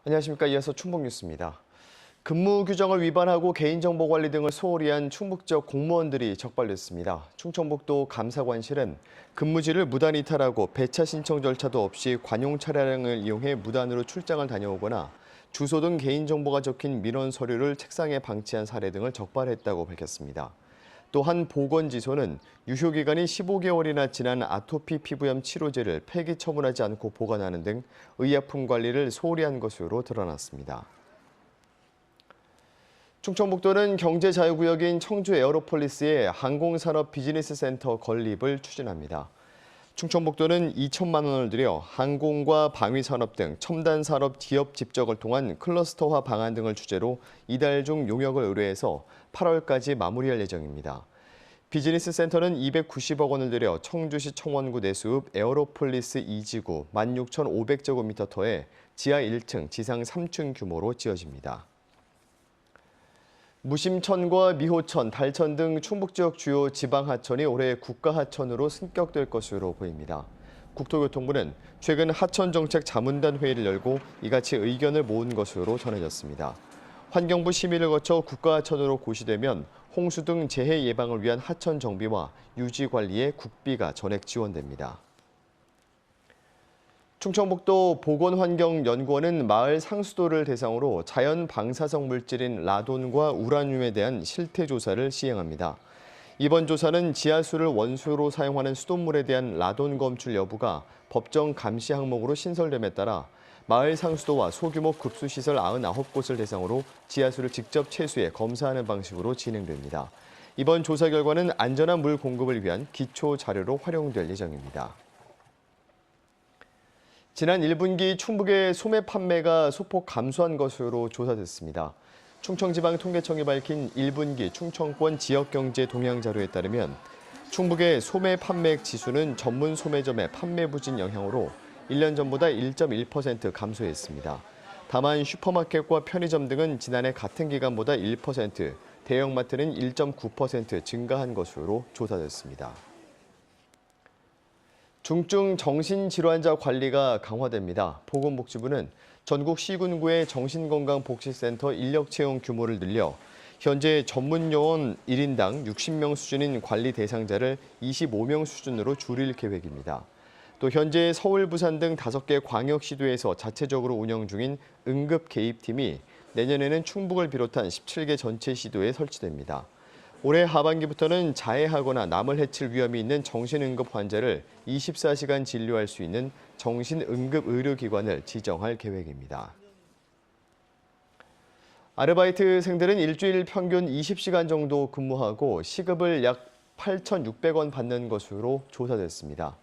안녕하십니까. 이어서 충북 뉴스입니다. 근무 규정을 위반하고 개인정보 관리 등을 소홀히 한 충북 지역 공무원들이 적발됐습니다. 충청북도 감사관실은 근무지를 무단 이탈하고 배차 신청 절차도 없이 관용 차량을 이용해 무단으로 출장을 다녀오거나 주소 등 개인정보가 적힌 민원 서류를 책상에 방치한 사례 등을 적발했다고 밝혔습니다. 또한 보건지소는 유효기간이 15개월이나 지난 아토피 피부염 치료제를 폐기 처분하지 않고 보관하는 등 의약품 관리를 소홀히 한 것으로 드러났습니다. 충청북도는 경제자유구역인 청주 에어로폴리스의 항공산업 비즈니스센터 건립을 추진합니다. 충청북도는 2천만 원을 들여 항공과 방위산업 등 첨단산업 기업 집적을 통한 클러스터화 방안 등을 주제로 이달 중 용역을 의뢰해서 8월까지 마무리할 예정입니다. 비즈니스 센터는 290억 원을 들여 청주시 청원구 내수읍 에어로폴리스 2지구 16,500제곱미터터에 지하 1층, 지상 3층 규모로 지어집니다. 무심천과 미호천, 달천 등 충북 지역 주요 지방하천이 올해 국가하천으로 승격될 것으로 보입니다. 국토교통부는 최근 하천정책 자문단 회의를 열고 이같이 의견을 모은 것으로 전해졌습니다. 환경부 심의를 거쳐 국가하천으로 고시되면 홍수 등 재해 예방을 위한 하천 정비와 유지 관리에 국비가 전액 지원됩니다. 충청북도 보건환경연구원은 마을 상수도를 대상으로 자연 방사성 물질인 라돈과 우라늄에 대한 실태 조사를 시행합니다. 이번 조사는 지하수를 원수로 사용하는 수돗물에 대한 라돈 검출 여부가 법정 감시 항목으로 신설됨에 따라 마을 상수도와 소규모 급수시설 99곳을 대상으로 지하수를 직접 채수해 검사하는 방식으로 진행됩니다. 이번 조사 결과는 안전한 물 공급을 위한 기초 자료로 활용될 예정입니다. 지난 1분기 충북의 소매 판매가 소폭 감소한 것으로 조사됐습니다. 충청지방통계청이 밝힌 1분기 충청권 지역경제 동향 자료에 따르면 충북의 소매 판매액 지수는 전문 소매점의 판매 부진 영향으로 1년 전보다 1.1% 감소했습니다. 다만 슈퍼마켓과 편의점 등은 지난해 같은 기간보다 1%, 대형마트는 1.9% 증가한 것으로 조사됐습니다. 중증 정신질환자 관리가 강화됩니다. 보건복지부는 전국 시군구의 정신건강복지센터 인력 채용 규모를 늘려 현재 전문요원 1인당 60명 수준인 관리 대상자를 25명 수준으로 줄일 계획입니다. 또 현재 서울, 부산 등 5개 광역시도에서 자체적으로 운영 중인 응급개입팀이 내년에는 충북을 비롯한 17개 전체 시도에 설치됩니다. 올해 하반기부터는 자해하거나 남을 해칠 위험이 있는 정신응급 환자를 24시간 진료할 수 있는 정신응급의료기관을 지정할 계획입니다. 아르바이트생들은 일주일 평균 20시간 정도 근무하고 시급을 약 8,600원 받는 것으로 조사됐습니다.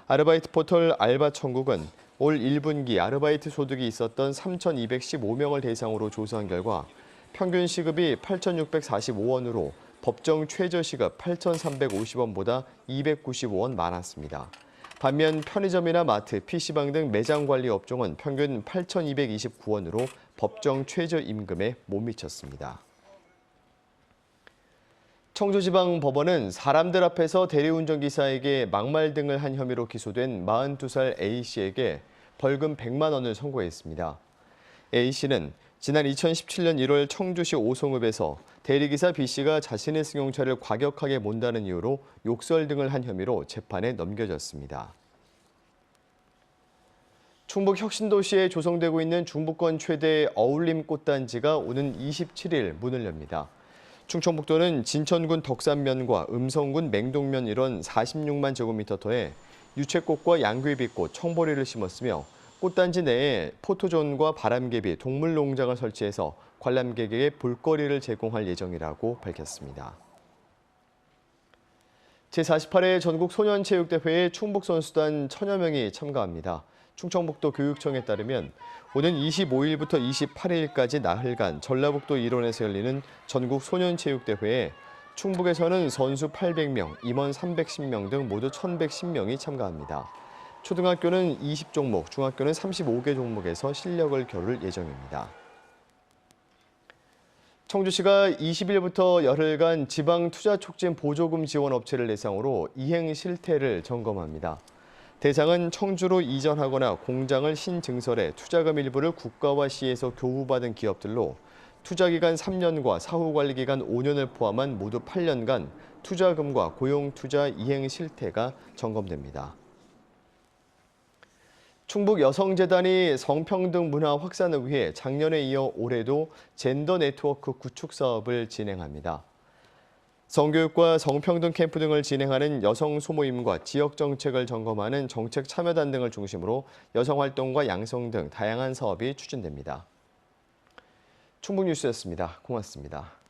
아르바이트 포털 알바천국은 올 1분기 아르바이트 소득이 있었던 3,215명을 대상으로 조사한 결과 평균 시급이 8,645원으로 법정 최저시급 8,350원보다 295원 많았습니다. 반면 편의점이나 마트, PC방 등 매장 관리 업종은 평균 8,229원으로 법정 최저임금에 못 미쳤습니다. 청주지방법원은 사람들 앞에서 대리운전기사에게 막말 등을 한 혐의로 기소된 42살 A씨에게 벌금 100만 원을 선고했습니다. A씨는 지난 2017년 1월 청주시 오송읍에서 대리기사 B씨가 자신의 승용차를 과격하게 몬다는 이유로 욕설 등을 한 혐의로 재판에 넘겨졌습니다. 충북 혁신도시에 조성되고 있는 중부권 최대 어울림 꽃단지가 오는 27일 문을 엽니다. 충청북도는 진천군 덕산면과 음성군 맹동면 일원 46만 제곱미터터에 유채꽃과 양귀비꽃, 청보리를 심었으며 꽃단지 내에 포토존과 바람개비, 동물농장을 설치해서 관람객에게 볼거리를 제공할 예정이라고 밝혔습니다. 제48회 전국소년체육대회에 충북선수단 1,000여 명이 참가합니다. 충청북도 교육청에 따르면 오는 25일부터 28일까지 나흘간 전라북도 일원에서 열리는 전국소년체육대회에 충북에서는 선수 800명, 임원 310명 등 모두 1,110명이 참가합니다. 초등학교는 20종목, 중학교는 35개 종목에서 실력을 겨룰 예정입니다. 청주시가 20일부터 열흘간 지방투자촉진 보조금 지원 업체를 대상으로 이행 실태를 점검합니다. 대상은 청주로 이전하거나 공장을 신증설해 투자금 일부를 국가와 시에서 교부받은 기업들로 투자기간 3년과 사후관리기간 5년을 포함한 모두 8년간 투자금과 고용투자 이행 실태가 점검됩니다. 충북여성재단이 성평등 문화 확산을 위해 작년에 이어 올해도 젠더 네트워크 구축 사업을 진행합니다. 성교육과 성평등 캠프 등을 진행하는 여성 소모임과 지역 정책을 점검하는 정책 참여단 등을 중심으로 여성활동과 양성 등 다양한 사업이 추진됩니다. 충북뉴스였습니다. 고맙습니다.